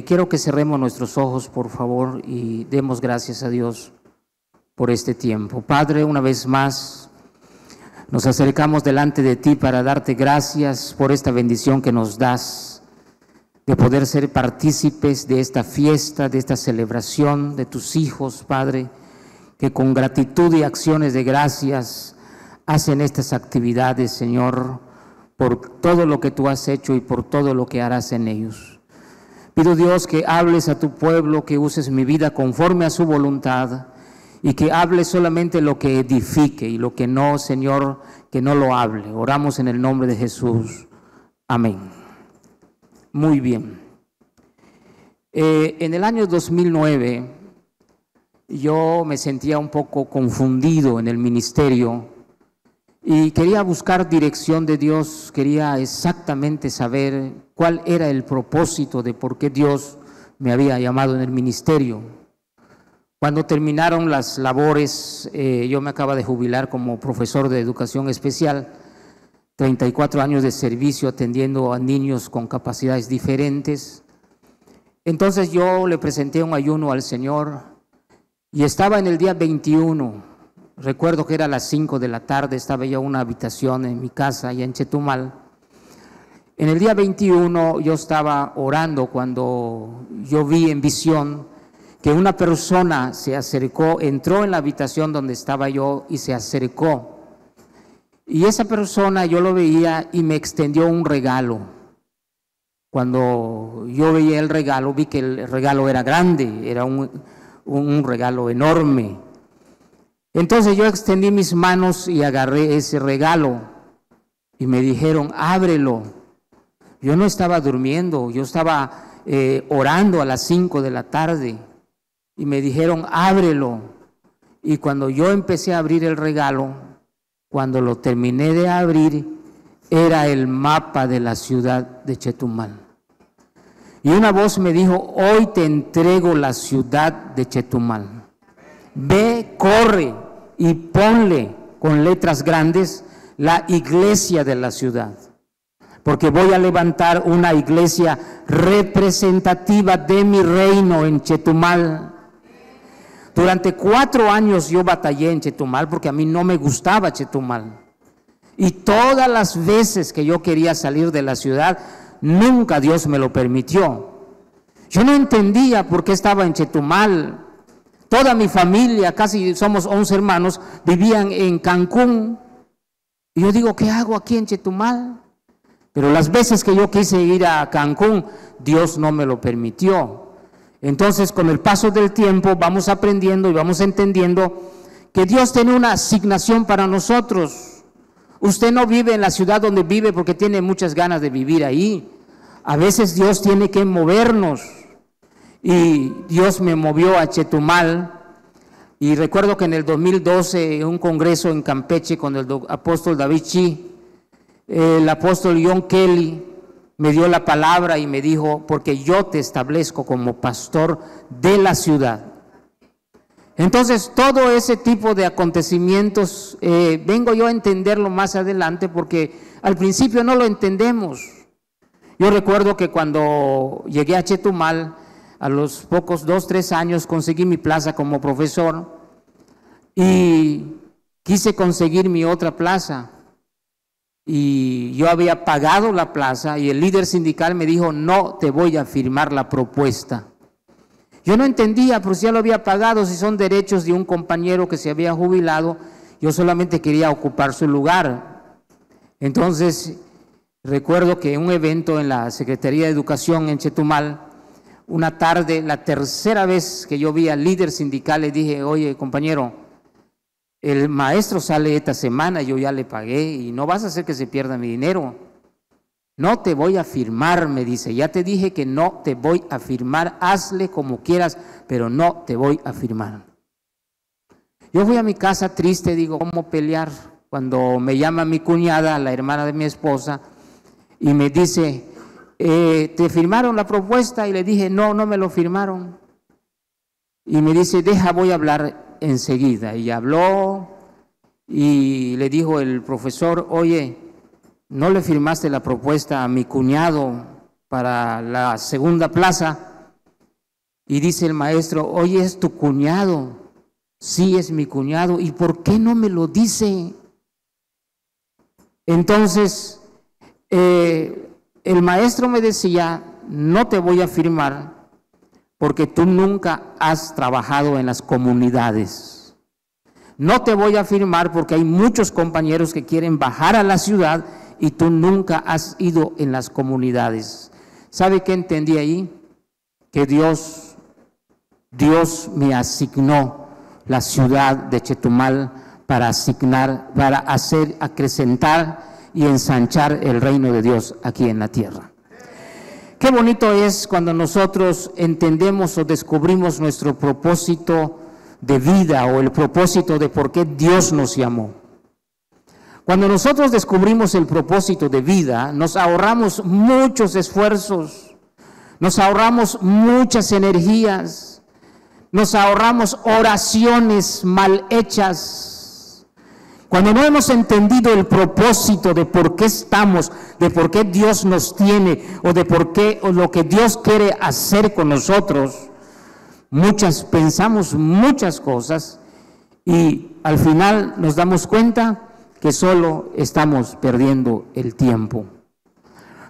Quiero que cerremos nuestros ojos, por favor, y demos gracias a Dios por este tiempo. Padre, una vez más nos acercamos delante de ti para darte gracias por esta bendición que nos das, de poder ser partícipes de esta fiesta, de esta celebración de tus hijos, Padre, que con gratitud y acciones de gracias hacen estas actividades, Señor, por todo lo que tú has hecho y por todo lo que harás en ellos. Pido, Dios, que hables a tu pueblo, que uses mi vida conforme a su voluntad y que hable solamente lo que edifique y lo que no, Señor, que no lo hable. Oramos en el nombre de Jesús. Amén. Muy bien. En el año 2009 yo me sentía un poco confundido en el ministerio y quería buscar dirección de Dios, quería exactamente saber cuál era el propósito de por qué Dios me había llamado en el ministerio. Cuando terminaron las labores, yo me acaba de jubilar como profesor de educación especial, 34 años de servicio atendiendo a niños con capacidades diferentes. Entonces yo le presenté un ayuno al Señor y estaba en el día 21. Recuerdo que era a las 5 de la tarde, estaba yo en una habitación en mi casa allá en Chetumal. En el día 21 yo estaba orando cuando yo vi en visión que una persona se acercó, entró en la habitación donde estaba yo y se acercó. Y esa persona yo lo veía y me extendió un regalo. Cuando yo veía el regalo, vi que el regalo era grande, era un regalo enorme. Entonces yo extendí mis manos y agarré ese regalo y me dijeron, ábrelo. Yo no estaba durmiendo, yo estaba orando a las 5 de la tarde y me dijeron, ábrelo. Y cuando yo empecé a abrir el regalo, cuando lo terminé de abrir, era el mapa de la ciudad de Chetumal. Y una voz me dijo, hoy te entrego la ciudad de Chetumal. Ve, corre y ponle con letras grandes la iglesia de la ciudad, porque voy a levantar una iglesia representativa de mi reino en Chetumal. Durante 4 años yo batallé en Chetumal porque a mí no me gustaba Chetumal. Y todas las veces que yo quería salir de la ciudad, nunca Dios me lo permitió. Yo no entendía por qué estaba en Chetumal. Toda mi familia, casi somos 11 hermanos, vivían en Cancún. Y yo digo, ¿qué hago aquí en Chetumal? Pero las veces que yo quise ir a Cancún, Dios no me lo permitió. Entonces, con el paso del tiempo, vamos aprendiendo y vamos entendiendo que Dios tiene una asignación para nosotros. Usted no vive en la ciudad donde vive porque tiene muchas ganas de vivir ahí. A veces Dios tiene que movernos. Y Dios me movió a Chetumal. Y recuerdo que en el 2012, en un congreso en Campeche con el apóstol David Chi, el apóstol John Kelly me dio la palabra y me dijo, porque yo te establezco como pastor de la ciudad. Entonces, todo ese tipo de acontecimientos, vengo yo a entenderlo más adelante, porque al principio no lo entendemos. Yo recuerdo que cuando llegué a Chetumal, a los pocos 2-3 años conseguí mi plaza como profesor y quise conseguir mi otra plaza. Y yo había pagado la plaza y el líder sindical me dijo, no te voy a firmar la propuesta. Yo no entendía, pero si ya lo había pagado, si son derechos de un compañero que se había jubilado, yo solamente quería ocupar su lugar. Entonces, recuerdo que en un evento en la Secretaría de Educación en Chetumal, una tarde, la tercera vez que yo vi al líder sindical, le dije, oye, compañero, el maestro sale esta semana, yo ya le pagué y no vas a hacer que se pierda mi dinero. No te voy a firmar, me dice, ya te dije que no te voy a firmar, hazle como quieras, pero no te voy a firmar. Yo fui a mi casa triste, digo, ¿cómo pelear? Cuando me llama mi cuñada, la hermana de mi esposa, y me dice, ¿te firmaron la propuesta? Y le dije, no, no me lo firmaron. Y me dice, voy a hablar enseguida. Y habló y le dijo el profesor, oye, ¿no le firmaste la propuesta a mi cuñado para la segunda plaza? Y dice el maestro: oye, ¿es tu cuñado? Sí, es mi cuñado. ¿Y por qué no me lo dice? Entonces, el maestro me decía: no te voy a firmar porque tú nunca has trabajado en las comunidades. No te voy a firmar porque hay muchos compañeros que quieren bajar a la ciudad y tú nunca has ido en las comunidades. ¿Sabe qué entendí ahí? Que Dios me asignó la ciudad de Chetumal para acrecentar y ensanchar el reino de Dios aquí en la tierra. Qué bonito es cuando nosotros entendemos o descubrimos nuestro propósito de vida o el propósito de por qué Dios nos llamó. Cuando nosotros descubrimos el propósito de vida, nos ahorramos muchos esfuerzos, nos ahorramos muchas energías, nos ahorramos oraciones mal hechas. Cuando no hemos entendido el propósito de por qué estamos, de por qué Dios nos tiene o de por qué o lo que Dios quiere hacer con nosotros, pensamos muchas cosas y al final nos damos cuenta que solo estamos perdiendo el tiempo.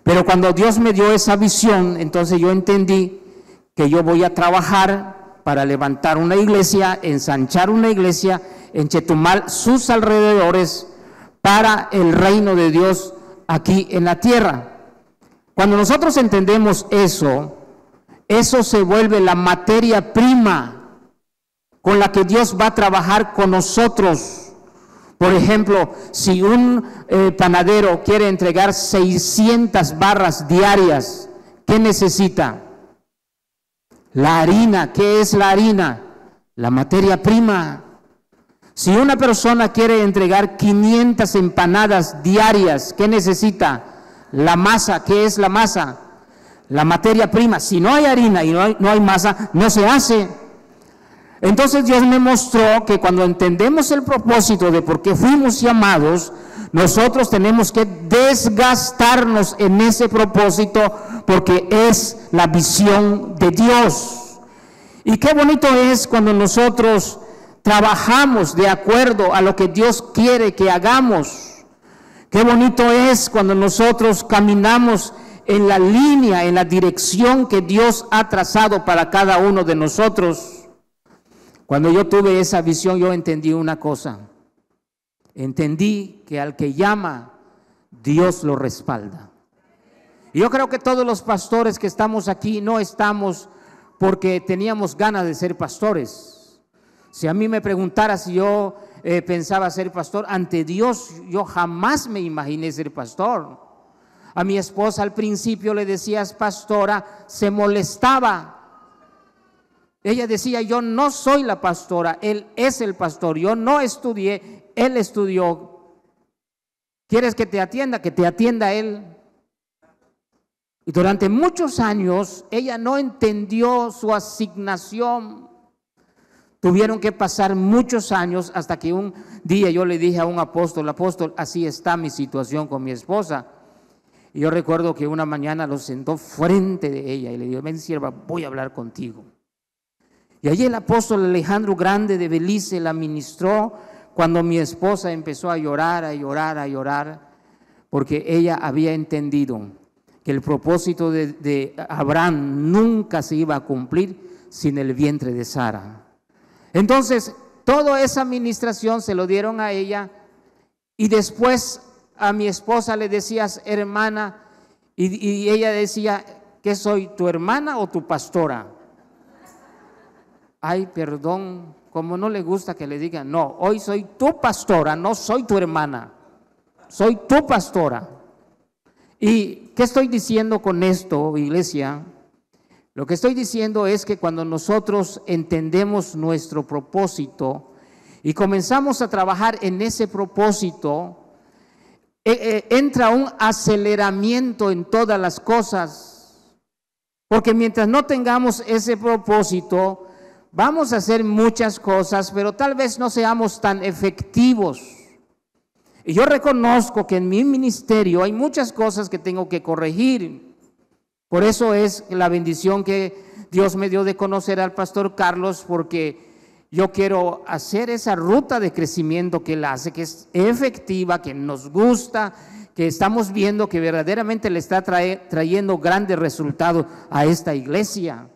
Pero cuando Dios me dio esa visión, entonces yo entendí que yo voy a trabajar para levantar una iglesia, ensanchar una iglesia en Chetumal, sus alrededores, para el reino de Dios aquí en la tierra. Cuando nosotros entendemos eso se vuelve la materia prima con la que Dios va a trabajar con nosotros. Por ejemplo, si un panadero quiere entregar 600 barras diarias, ¿qué necesita? La harina. ¿Qué es la harina? La materia prima. Si una persona quiere entregar 500 empanadas diarias, ¿qué necesita? La masa. ¿Qué es la masa? La materia prima. Si no hay harina y no hay masa, no se hace. Entonces Dios me mostró que cuando entendemos el propósito de por qué fuimos llamados, nosotros tenemos que desgastarnos en ese propósito porque es la visión de Dios. Y qué bonito es cuando nosotros trabajamos de acuerdo a lo que Dios quiere que hagamos. Qué bonito es cuando nosotros caminamos en la línea, en la dirección que Dios ha trazado para cada uno de nosotros. Cuando yo tuve esa visión, yo entendí una cosa. Entendí que al que llama, Dios lo respalda. Y yo creo que todos los pastores que estamos aquí no estamos porque teníamos ganas de ser pastores. Si a mí me preguntara si yo pensaba ser pastor, ante Dios yo jamás me imaginé ser pastor. A mi esposa al principio le decías pastora, se molestaba. Ella decía: yo no soy la pastora, él es el pastor, yo no estudié, él estudió. ¿Quieres que te atienda? Que te atienda él. Y durante muchos años ella no entendió su asignación. Tuvieron que pasar muchos años hasta que un día yo le dije a un apóstol: apóstol, así está mi situación con mi esposa. Y yo recuerdo que una mañana lo sentó frente de ella y le dijo: ven, sierva, voy a hablar contigo. Y allí el apóstol Alejandro Grande de Belice la ministró cuando mi esposa empezó a llorar, porque ella había entendido que el propósito de Abraham nunca se iba a cumplir sin el vientre de Sara. Entonces, toda esa administración se lo dieron a ella y después a mi esposa le decías hermana y ella decía: ¿qué soy, tu hermana o tu pastora? Ay, perdón, como no le gusta que le digan, no, hoy soy tu pastora, no soy tu hermana, soy tu pastora. ¿Y qué estoy diciendo con esto, iglesia? Lo que estoy diciendo es que cuando nosotros entendemos nuestro propósito y comenzamos a trabajar en ese propósito, entra un aceleramiento en todas las cosas, porque mientras no tengamos ese propósito, vamos a hacer muchas cosas, pero tal vez no seamos tan efectivos. Y yo reconozco que en mi ministerio hay muchas cosas que tengo que corregir. Por eso es la bendición que Dios me dio de conocer al pastor Carlos porque yo quiero hacer esa ruta de crecimiento que él hace, que es efectiva, que nos gusta, que estamos viendo que verdaderamente le está trayendo grandes resultados a esta iglesia.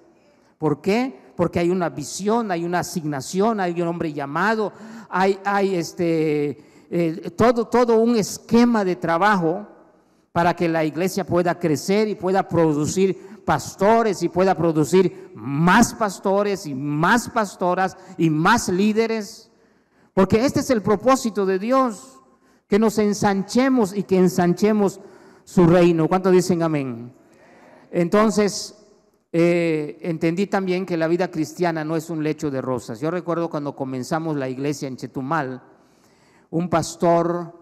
¿Por qué? Porque hay una visión, hay una asignación, hay un hombre llamado, hay todo un esquema de trabajo para que la iglesia pueda crecer y pueda producir pastores y pueda producir más pastores y más pastoras y más líderes, porque este es el propósito de Dios, que nos ensanchemos y que ensanchemos su reino. ¿Cuántos dicen amén? Entonces entendí también que la vida cristiana no es un lecho de rosas. Yo recuerdo cuando comenzamos la iglesia en Chetumal, un pastor,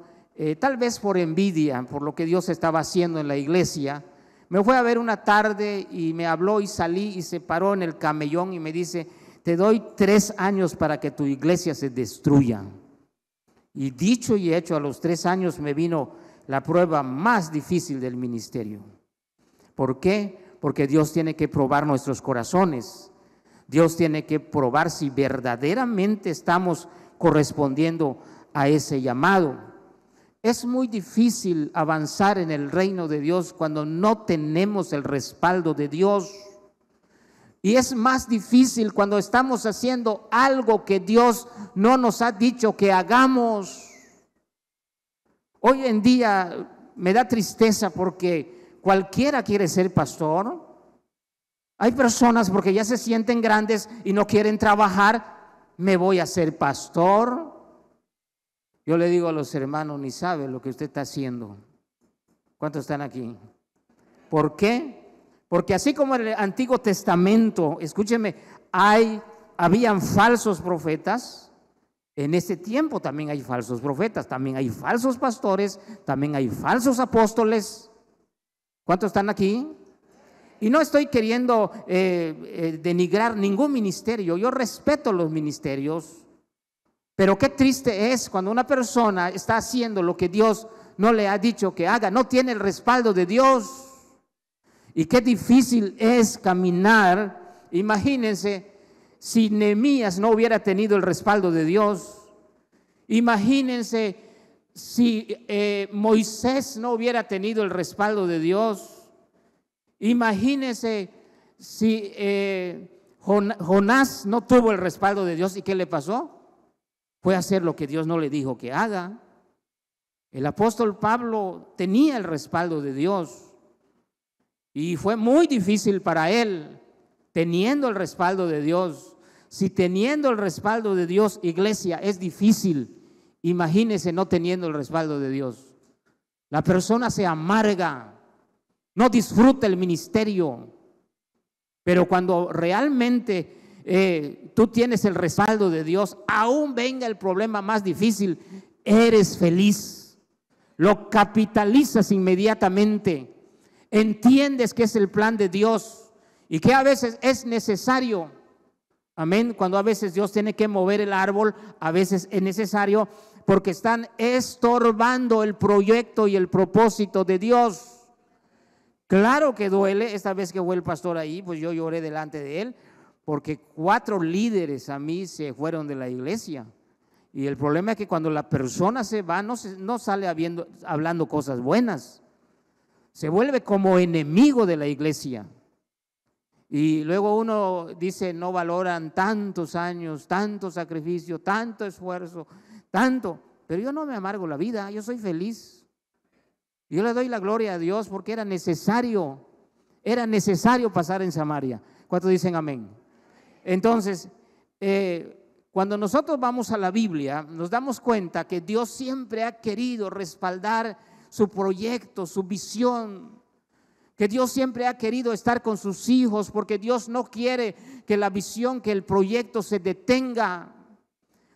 tal vez por envidia, por lo que Dios estaba haciendo en la iglesia, me fue a ver una tarde y me habló y salí y se paró en el camellón y me dice: te doy 3 años para que tu iglesia se destruya. Y dicho y hecho, a los 3 años me vino la prueba más difícil del ministerio. ¿Por qué? Porque Dios tiene que probar nuestros corazones. Dios tiene que probar si verdaderamente estamos correspondiendo a ese llamado. Es muy difícil avanzar en el reino de Dios cuando no tenemos el respaldo de Dios. Y es más difícil cuando estamos haciendo algo que Dios no nos ha dicho que hagamos. Hoy en día me da tristeza porque cualquiera quiere ser pastor. Hay personas porque ya se sienten grandes y no quieren trabajar. Me voy a ser pastor. Yo le digo a los hermanos, ni sabe lo que usted está haciendo. ¿Cuántos están aquí? ¿Por qué? Porque así como en el Antiguo Testamento, escúcheme, habían falsos profetas, en este tiempo también hay falsos profetas, también hay falsos pastores, también hay falsos apóstoles. ¿Cuántos están aquí? Y no estoy queriendo denigrar ningún ministerio, yo respeto los ministerios. Pero qué triste es cuando una persona está haciendo lo que Dios no le ha dicho que haga, no tiene el respaldo de Dios. Y qué difícil es caminar. Imagínense si Nehemías no hubiera tenido el respaldo de Dios. Imagínense si Moisés no hubiera tenido el respaldo de Dios. Imagínense si Jonás no tuvo el respaldo de Dios. ¿Y qué le pasó? Fue a hacer lo que Dios no le dijo que haga. El apóstol Pablo tenía el respaldo de Dios y fue muy difícil para él teniendo el respaldo de Dios. Si teniendo el respaldo de Dios, iglesia, es difícil, imagínese no teniendo el respaldo de Dios. La persona se amarga, no disfruta el ministerio, pero cuando realmente tú tienes el respaldo de Dios, aún venga el problema más difícil, eres feliz, lo capitalizas inmediatamente, entiendes que es el plan de Dios y que a veces es necesario, amén, cuando a veces Dios tiene que mover el árbol, a veces es necesario porque están estorbando el proyecto y el propósito de Dios. Claro que duele. Esta vez que fue el pastor ahí, pues yo lloré delante de él, porque 4 líderes a mí se fueron de la iglesia. Y el problema es que cuando la persona se va, no sale hablando cosas buenas. Se vuelve como enemigo de la iglesia. Y luego uno dice, no valoran tantos años, tanto sacrificio, tanto esfuerzo, tanto. Pero yo no me amargo la vida, yo soy feliz. Yo le doy la gloria a Dios porque era necesario pasar en Samaria. ¿Cuántos dicen amén? Entonces, cuando nosotros vamos a la Biblia, nos damos cuenta que Dios siempre ha querido respaldar su proyecto, su visión, que Dios siempre ha querido estar con sus hijos, porque Dios no quiere que la visión, que el proyecto se detenga.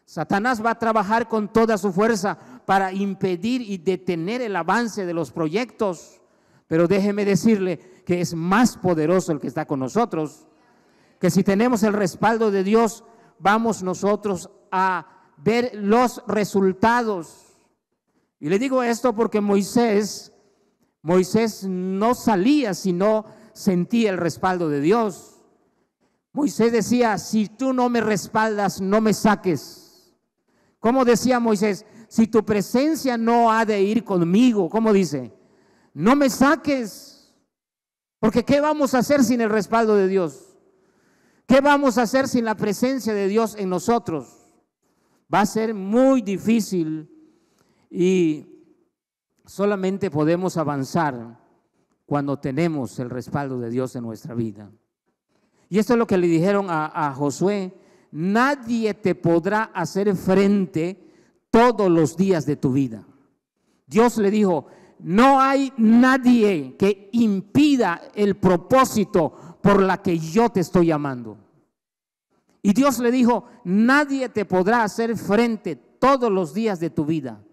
Satanás va a trabajar con toda su fuerza para impedir y detener el avance de los proyectos, pero déjeme decirle que es más poderoso el que está con nosotros, que si tenemos el respaldo de Dios, vamos nosotros a ver los resultados. Y le digo esto porque Moisés no salía si no sentía el respaldo de Dios. Moisés decía, si tú no me respaldas, no me saques. ¿Cómo decía Moisés? Si tu presencia no ha de ir conmigo, ¿cómo dice? No me saques. Porque ¿qué vamos a hacer sin el respaldo de Dios? ¿Qué vamos a hacer sin la presencia de Dios en nosotros? Va a ser muy difícil y solamente podemos avanzar cuando tenemos el respaldo de Dios en nuestra vida. Y esto es lo que le dijeron a Josué: nadie te podrá hacer frente todos los días de tu vida. Dios le dijo: no hay nadie que impida el propósito por la que yo te estoy llamando. Y Dios le dijo: nadie te podrá hacer frente todos los días de tu vida.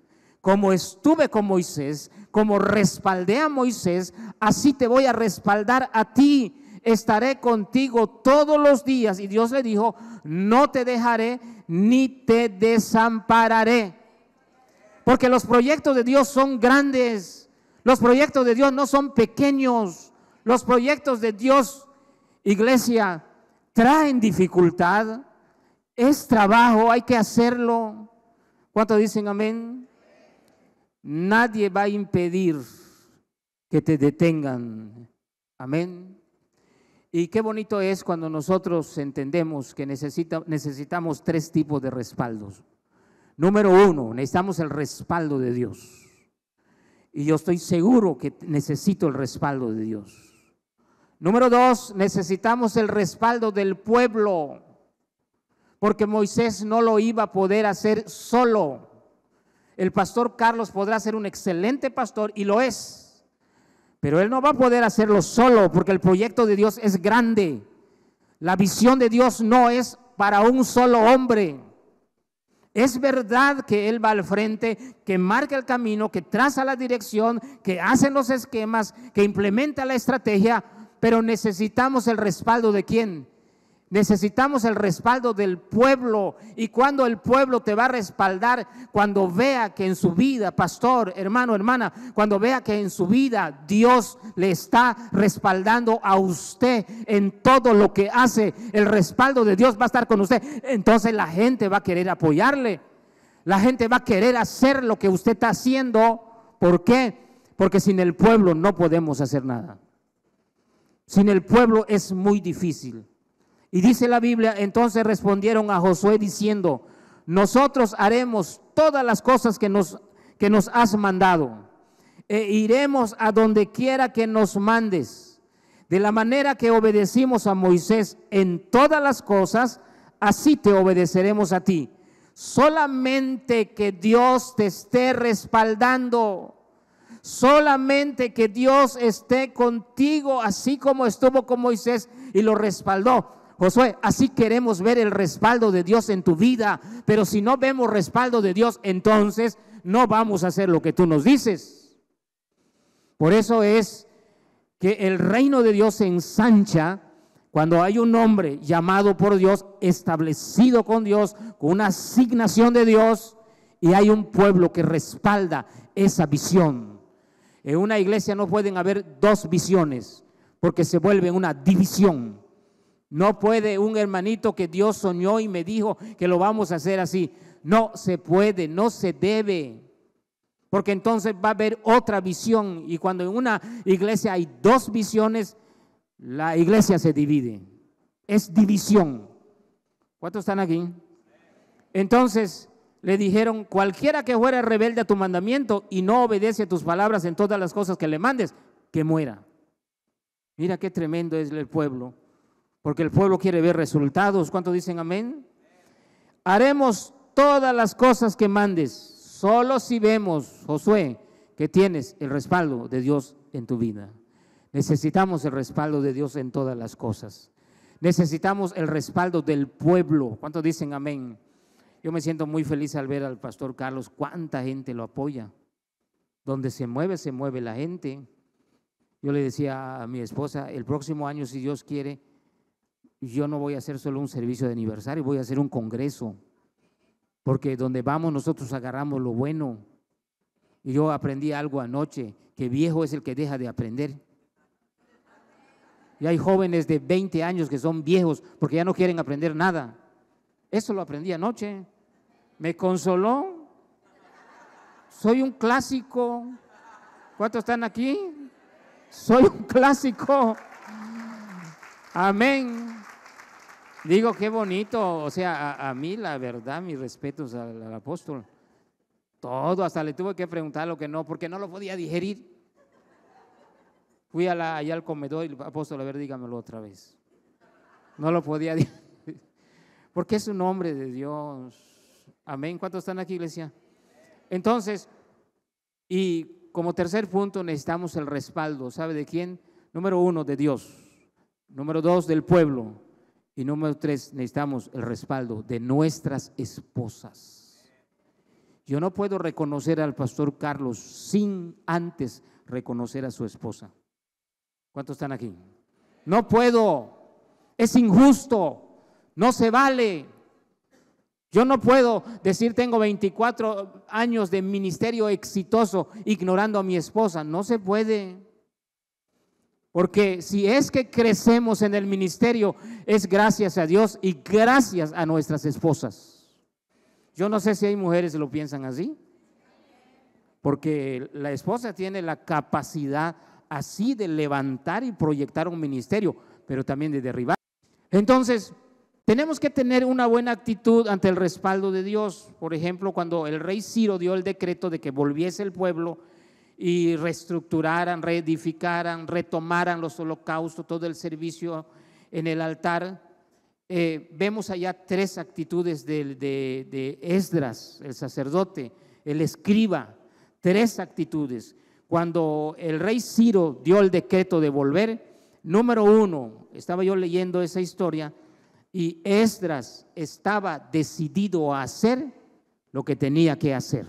Como estuve con Moisés, como respaldé a Moisés, así te voy a respaldar a ti. Estaré contigo todos los días. Y Dios le dijo: no te dejaré ni te desampararé. Porque los proyectos de Dios son grandes. Los proyectos de Dios no son pequeños. Los proyectos de Dios, iglesia, traen dificultad. Es trabajo, hay que hacerlo. ¿Cuántos dicen amén? Nadie va a impedir que te detengan. Amén. Y qué bonito es cuando nosotros entendemos que necesitamos tres tipos de respaldos. Número uno, necesitamos el respaldo de Dios. Y yo estoy seguro que necesito el respaldo de Dios. Número dos, necesitamos el respaldo del pueblo. Porque Moisés no lo iba a poder hacer solo. El pastor Carlos podrá ser un excelente pastor y lo es. Pero él no va a poder hacerlo solo porque el proyecto de Dios es grande. La visión de Dios no es para un solo hombre. Es verdad que Él va al frente, que marca el camino, que traza la dirección, que hace los esquemas, que implementa la estrategia, pero necesitamos el respaldo ¿de quién? Necesitamos el respaldo del pueblo. Y cuando el pueblo te va a respaldar, cuando vea que en su vida, pastor, hermano, hermana, cuando vea que en su vida Dios le está respaldando a usted en todo lo que hace, el respaldo de Dios va a estar con usted. Entonces la gente va a querer apoyarle. La gente va a querer hacer lo que usted está haciendo. ¿Por qué? Porque sin el pueblo no podemos hacer nada. Sin el pueblo es muy difícil. Y dice la Biblia, entonces respondieron a Josué diciendo: nosotros haremos todas las cosas que nos has mandado, e iremos a donde quiera que nos mandes. De la manera que obedecimos a Moisés en todas las cosas, así te obedeceremos a ti. Solamente que Dios te esté respaldando. Solamente que Dios esté contigo, así como estuvo con Moisés y lo respaldó. Josué, así queremos ver el respaldo de Dios en tu vida, pero si no vemos respaldo de Dios, entonces no vamos a hacer lo que tú nos dices. Por eso es que el reino de Dios se ensancha cuando hay un hombre llamado por Dios, establecido con Dios, con una asignación de Dios, y hay un pueblo que respalda esa visión. En una iglesia no pueden haber dos visiones, porque se vuelve una división. No puede un hermanito que Dios soñó y me dijo que lo vamos a hacer así. No se puede, no se debe. Porque entonces va a haber otra visión. Y cuando en una iglesia hay dos visiones, la iglesia se divide. Es división. ¿Cuántos están aquí? Entonces le dijeron: cualquiera que fuera rebelde a tu mandamiento y no obedece a tus palabras en todas las cosas que le mandes, que muera. Mira qué tremendo es el pueblo. Porque el pueblo quiere ver resultados. ¿Cuántos dicen amén? Haremos todas las cosas que mandes, solo si vemos, Josué, que tienes el respaldo de Dios en tu vida. Necesitamos el respaldo de Dios en todas las cosas. Necesitamos el respaldo del pueblo. ¿Cuántos dicen amén? Yo me siento muy feliz al ver al pastor Carlos. Cuánta gente lo apoya. Donde se mueve la gente. Yo le decía a mi esposa: el próximo año, si Dios quiere, yo no voy a hacer solo un servicio de aniversario, voy a hacer un congreso, porque donde vamos nosotros agarramos lo bueno. Y yo aprendí algo anoche, que viejo es el que deja de aprender. Y hay jóvenes de 20 años que son viejos porque ya no quieren aprender nada. Eso lo aprendí anoche. Me consoló. Soy un clásico. ¿Cuántos están aquí? Soy un clásico. Amén. Digo, qué bonito. O sea, a mí la verdad, mis respetos al apóstol. Todo, hasta le tuve que preguntar lo que no, porque no lo podía digerir. Fui allá al comedor y el apóstol, a ver, dígamelo otra vez. No lo podía digerir. Porque es un hombre de Dios. Amén. ¿Cuántos están aquí, iglesia? Entonces, y como tercer punto necesitamos el respaldo. ¿Sabe de quién? Número 1, de Dios. Número 2, del pueblo. Y número 3, necesitamos el respaldo de nuestras esposas. Yo no puedo reconocer al pastor Carlos sin antes reconocer a su esposa. ¿Cuántos están aquí? No puedo. Es injusto. No se vale. Yo no puedo decir tengo 24 años de ministerio exitoso ignorando a mi esposa. No se puede. Porque si es que crecemos en el ministerio es gracias a Dios y gracias a nuestras esposas. Yo no sé si hay mujeres que lo piensan así. Porque la esposa tiene la capacidad así de levantar y proyectar un ministerio, pero también de derribar. Entonces, tenemos que tener una buena actitud ante el respaldo de Dios. Por ejemplo, cuando el rey Ciro dio el decreto de que volviese el pueblo y reestructuraran, reedificaran, retomaran los holocaustos, todo el servicio en el altar, vemos allá 3 actitudes de Esdras, el sacerdote, el escriba, 3 actitudes. Cuando el rey Ciro dio el decreto de volver, número 1, estaba yo leyendo esa historia, y Esdras estaba decidido a hacer lo que tenía que hacer.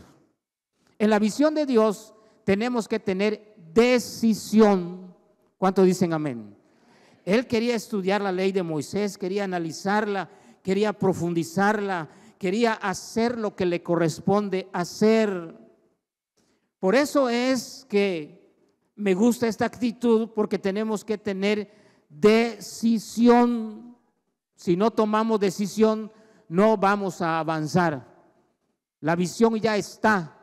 En la visión de Dios tenemos que tener decisión. ¿Cuántos dicen amén? Él quería estudiar la ley de Moisés, quería analizarla, quería profundizarla, quería hacer lo que le corresponde hacer. Por eso es que me gusta esta actitud, porque tenemos que tener decisión. Si no tomamos decisión, no vamos a avanzar. La visión ya está,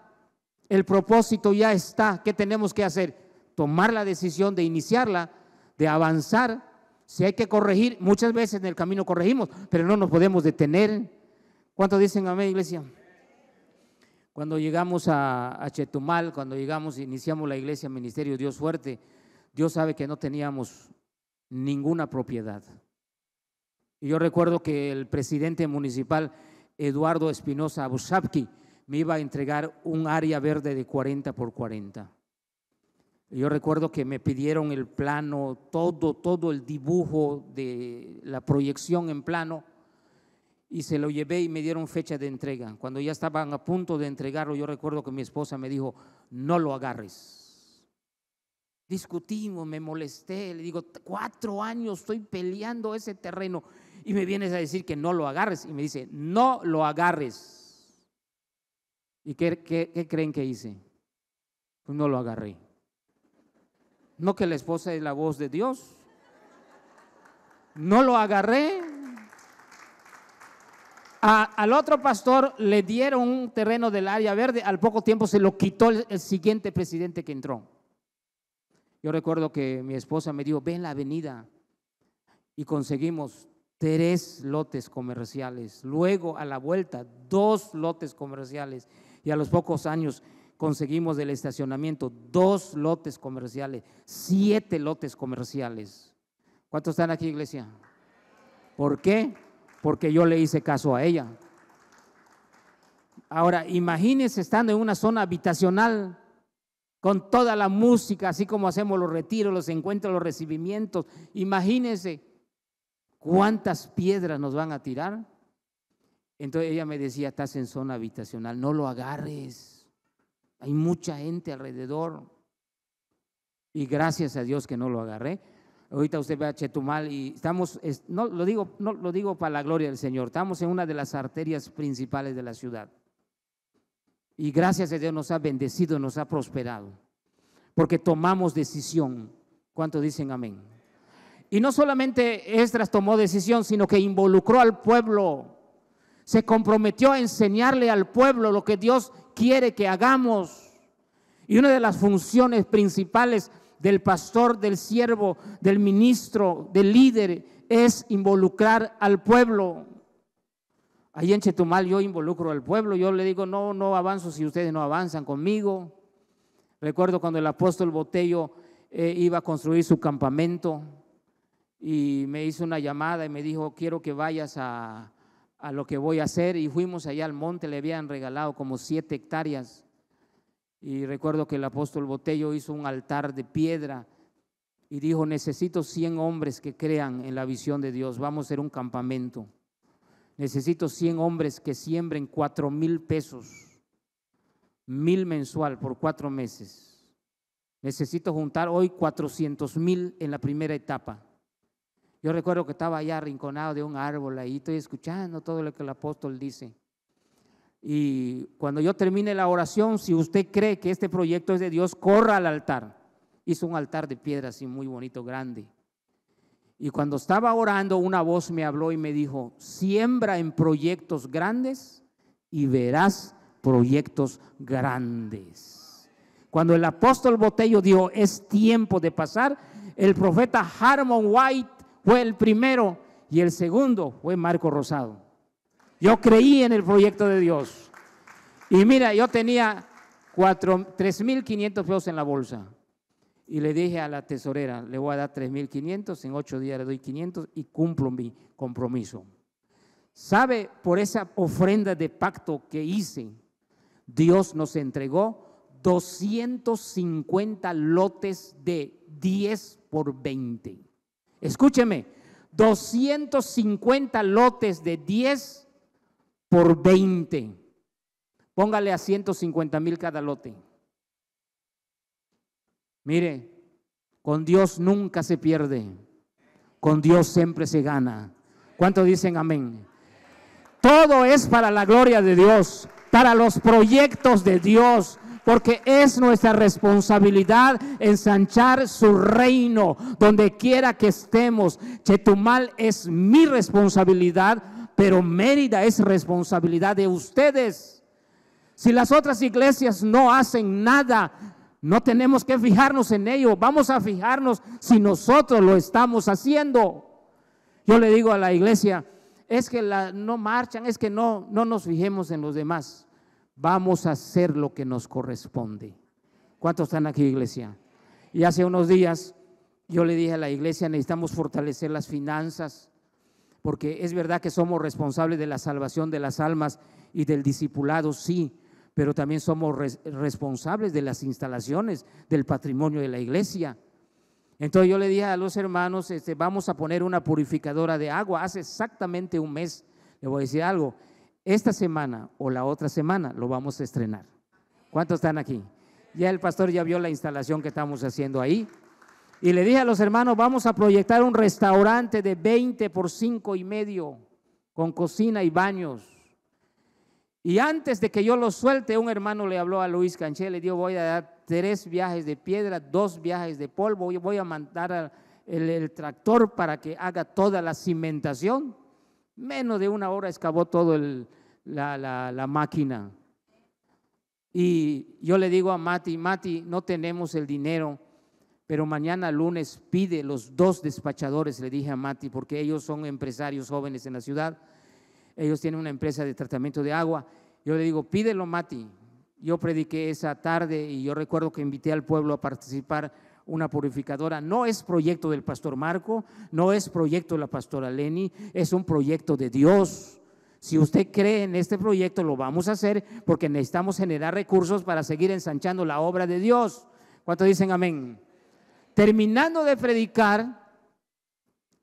el propósito ya está. ¿Qué tenemos que hacer? Tomar la decisión de iniciarla, de avanzar. Si hay que corregir, muchas veces en el camino corregimos, pero no nos podemos detener. ¿Cuántos dicen amén, iglesia? Cuando llegamos a Chetumal, cuando iniciamos la iglesia Ministerio Dios Fuerte, Dios sabe que no teníamos ninguna propiedad. Y yo recuerdo que el presidente municipal, Eduardo Espinosa Abushabki, me iba a entregar un área verde de 40 por 40. Y yo recuerdo que me pidieron el plano, todo el dibujo de la proyección en plano, y se lo llevé y me dieron fecha de entrega. Cuando ya estaban a punto de entregarlo, yo recuerdo que mi esposa me dijo, no lo agarres. Discutimos, me molesté, le digo, 4 años estoy peleando ese terreno y me vienes a decir que no lo agarres. Y me dice, no lo agarres. ¿Y qué creen que hice? Pues no lo agarré. ¿No que la esposa es la voz de Dios? No lo agarré. Al otro pastor le dieron un terreno del área verde, al poco tiempo se lo quitó el siguiente presidente que entró. Yo recuerdo que mi esposa me dijo, ve en la avenida, y conseguimos 3 lotes comerciales, luego a la vuelta 2 lotes comerciales, y a los pocos años conseguimos del estacionamiento 2 lotes comerciales, 7 lotes comerciales. ¿Cuántos están aquí, iglesia? ¿Por qué? Porque yo le hice caso a ella. Ahora, imagínense estando en una zona habitacional con toda la música, así como hacemos los retiros, los encuentros, los recibimientos. Imagínense cuántas piedras nos van a tirar. Entonces ella me decía, estás en zona habitacional, no lo agarres, hay mucha gente alrededor. Y gracias a Dios que no lo agarré. Ahorita usted ve a Chetumal y estamos, no lo digo para la gloria del Señor, estamos en una de las arterias principales de la ciudad. Y gracias a Dios nos ha bendecido, nos ha prosperado, porque tomamos decisión. ¿Cuántos dicen amén? Y no solamente Esdras tomó decisión, sino que involucró al pueblo. Se comprometió a enseñarle al pueblo lo que Dios quiere que hagamos. Y una de las funciones principales del pastor, del siervo, del ministro, del líder, es involucrar al pueblo. Ahí en Chetumal yo involucro al pueblo. Yo le digo, no avanzo si ustedes no avanzan conmigo. Recuerdo cuando el apóstol Botello iba a construir su campamento y me hizo una llamada y me dijo, quiero que vayas a lo que voy a hacer. Y fuimos allá al monte, le habían regalado como 7 hectáreas. Y recuerdo que el apóstol Botello hizo un altar de piedra y dijo, necesito 100 hombres que crean en la visión de Dios, vamos a hacer un campamento. Necesito 100 hombres que siembren 4,000 pesos, 1,000 mensual por 4 meses. Necesito juntar hoy 400,000 en la primera etapa. Yo recuerdo que estaba allá arrinconado de un árbol, ahí estoy escuchando todo lo que el apóstol dice. Y cuando yo termine la oración, si usted cree que este proyecto es de Dios, corra al altar. Hizo un altar de piedra así muy bonito, grande. Y cuando estaba orando, una voz me habló y me dijo, siembra en proyectos grandes y verás proyectos grandes. Cuando el apóstol Botello dijo, es tiempo de pasar, el profeta Harmon White fue el primero y el segundo fue Marco Rosado. Yo creí en el proyecto de Dios. Y mira, yo tenía 3,500 pesos en la bolsa. Y le dije a la tesorera, le voy a dar 3,500, en 8 días le doy 500 y cumplo mi compromiso. ¿Sabe? Por esa ofrenda de pacto que hice, Dios nos entregó 250 lotes de 10 por 20. Escúcheme, 250 lotes de 10 por 20. Póngale a 150,000 cada lote. Mire, con Dios nunca se pierde, con Dios siempre se gana. ¿Cuántos dicen amén? Todo es para la gloria de Dios, para los proyectos de Dios, porque es nuestra responsabilidad ensanchar su reino donde quiera que estemos. Chetumal es mi responsabilidad, pero Mérida es responsabilidad de ustedes. Si las otras iglesias no hacen nada, no tenemos que fijarnos en ello, vamos a fijarnos si nosotros lo estamos haciendo. Yo le digo a la iglesia, es que no marchan, es que no nos fijemos en los demás. Vamos a hacer lo que nos corresponde. ¿Cuántos están aquí, iglesia? Y hace unos días yo le dije a la iglesia, necesitamos fortalecer las finanzas, porque es verdad que somos responsables de la salvación de las almas y del discipulado, sí, pero también somos responsables de las instalaciones, del patrimonio de la iglesia. Entonces yo le dije a los hermanos, vamos a poner una purificadora de agua. Hace exactamente un mes, le voy a decir algo, esta semana o la otra semana lo vamos a estrenar. ¿Cuántos están aquí? Ya el pastor ya vio la instalación que estamos haciendo ahí. Y le dije a los hermanos, vamos a proyectar un restaurante de 20 por 5,5 con cocina y baños. Y antes de que yo lo suelte, un hermano le habló a Luis Canché, le dijo, voy a dar 3 viajes de piedra, 2 viajes de polvo, voy a mandar el tractor para que haga toda la cimentación. Menos de 1 hora excavó todo la máquina. Y yo le digo a Mati, no tenemos el dinero, pero mañana lunes pide los 2 despachadores, le dije a Mati, porque ellos son empresarios jóvenes en la ciudad. Ellos tienen una empresa de tratamiento de agua. Yo le digo, pídelo, Mati. Yo prediqué esa tarde y yo recuerdo que invité al pueblo a participar una purificadora. No es proyecto del pastor Marco, no es proyecto de la pastora Leni, es un proyecto de Dios. Si usted cree en este proyecto, lo vamos a hacer porque necesitamos generar recursos para seguir ensanchando la obra de Dios. ¿Cuántos dicen amén? Terminando de predicar,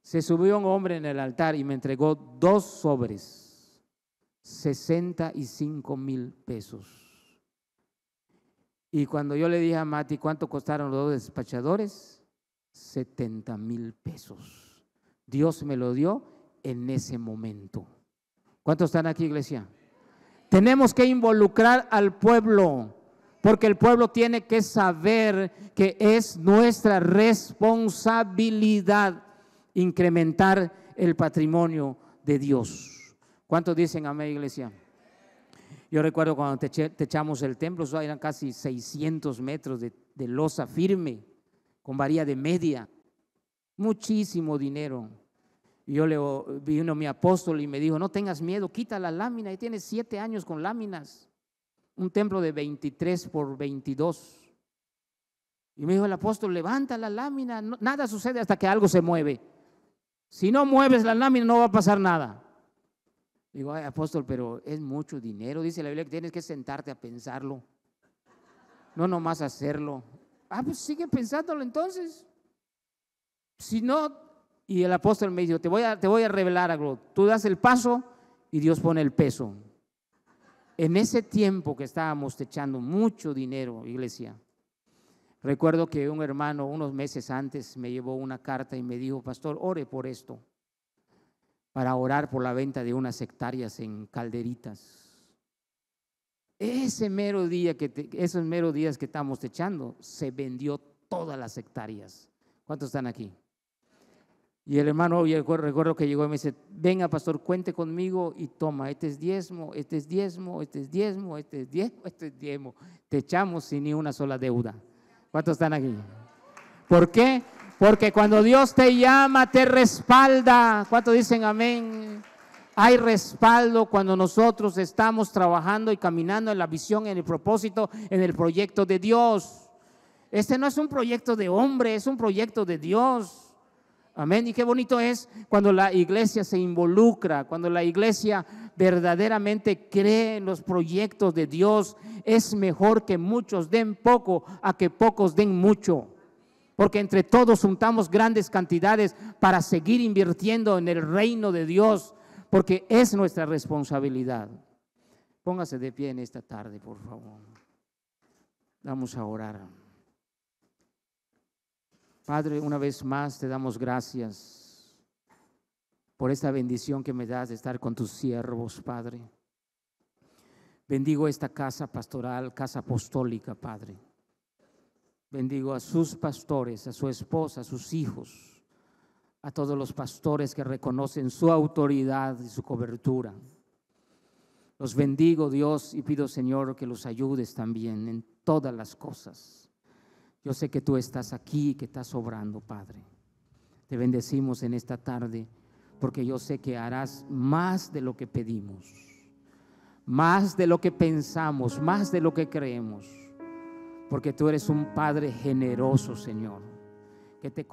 se subió un hombre en el altar y me entregó 2 sobres, 65,000 pesos. Y cuando yo le dije a Mati, ¿cuánto costaron los 2 despachadores? 70,000 pesos. Dios me lo dio en ese momento. ¿Cuántos están aquí, iglesia? Tenemos que involucrar al pueblo, porque el pueblo tiene que saber que es nuestra responsabilidad. incrementar el patrimonio de Dios. ¿Cuántos dicen amén, iglesia? Yo recuerdo cuando techamos el templo, eso eran casi 600 metros de losa firme, con varilla de media, muchísimo dinero. Y yo vino mi apóstol y me dijo, no tengas miedo, quita la lámina, y tienes 7 años con láminas, un templo de 23 por 22. Y me dijo el apóstol, levanta la lámina, nada sucede hasta que algo se mueve. Si no mueves la lámina no va a pasar nada. Digo, ay, apóstol, pero es mucho dinero. Dice la Biblia que tienes que sentarte a pensarlo, no nomás hacerlo. Ah, pues sigue pensándolo entonces. Si no, y el apóstol me dijo, te voy a revelar algo. Tú das el paso y Dios pone el peso. En ese tiempo que estábamos techando mucho dinero, iglesia, recuerdo que un hermano unos meses antes me llevó una carta y me dijo, pastor, ore por esto, para orar por la venta de unas hectáreas en Calderitas. Esos meros días que estamos techando, se vendió todas las hectáreas. ¿Cuántos están aquí? Y el hermano, recuerdo que llegó y me dice, venga pastor, cuente conmigo y toma, este es diezmo, este es diezmo, este es diezmo, este es diezmo, este es diezmo. Techamos sin ni una sola deuda. ¿Cuántos están aquí? ¿Por qué? Porque cuando Dios te llama, te respalda. ¿Cuántos dicen amén? Hay respaldo cuando nosotros estamos trabajando y caminando en la visión, en el propósito, en el proyecto de Dios. Este no es un proyecto de hombre, es un proyecto de Dios. Amén. Y qué bonito es cuando la iglesia se involucra, cuando la iglesia verdaderamente cree en los proyectos de Dios. Es mejor que muchos den poco a que pocos den mucho, porque entre todos juntamos grandes cantidades para seguir invirtiendo en el reino de Dios, porque es nuestra responsabilidad. Póngase de pie en esta tarde, por favor. Vamos a orar. Padre, una vez más te damos gracias por esta bendición que me das de estar con tus siervos, Padre. Bendigo esta casa pastoral, casa apostólica, Padre. Bendigo a sus pastores, a su esposa, a sus hijos, a todos los pastores que reconocen su autoridad y su cobertura. Los bendigo, Dios, y pido, Señor, que los ayudes también en todas las cosas. Yo sé que tú estás aquí, que estás obrando, Padre. Te bendecimos en esta tarde, porque yo sé que harás más de lo que pedimos, más de lo que pensamos, más de lo que creemos, porque tú eres un Padre generoso, Señor, que te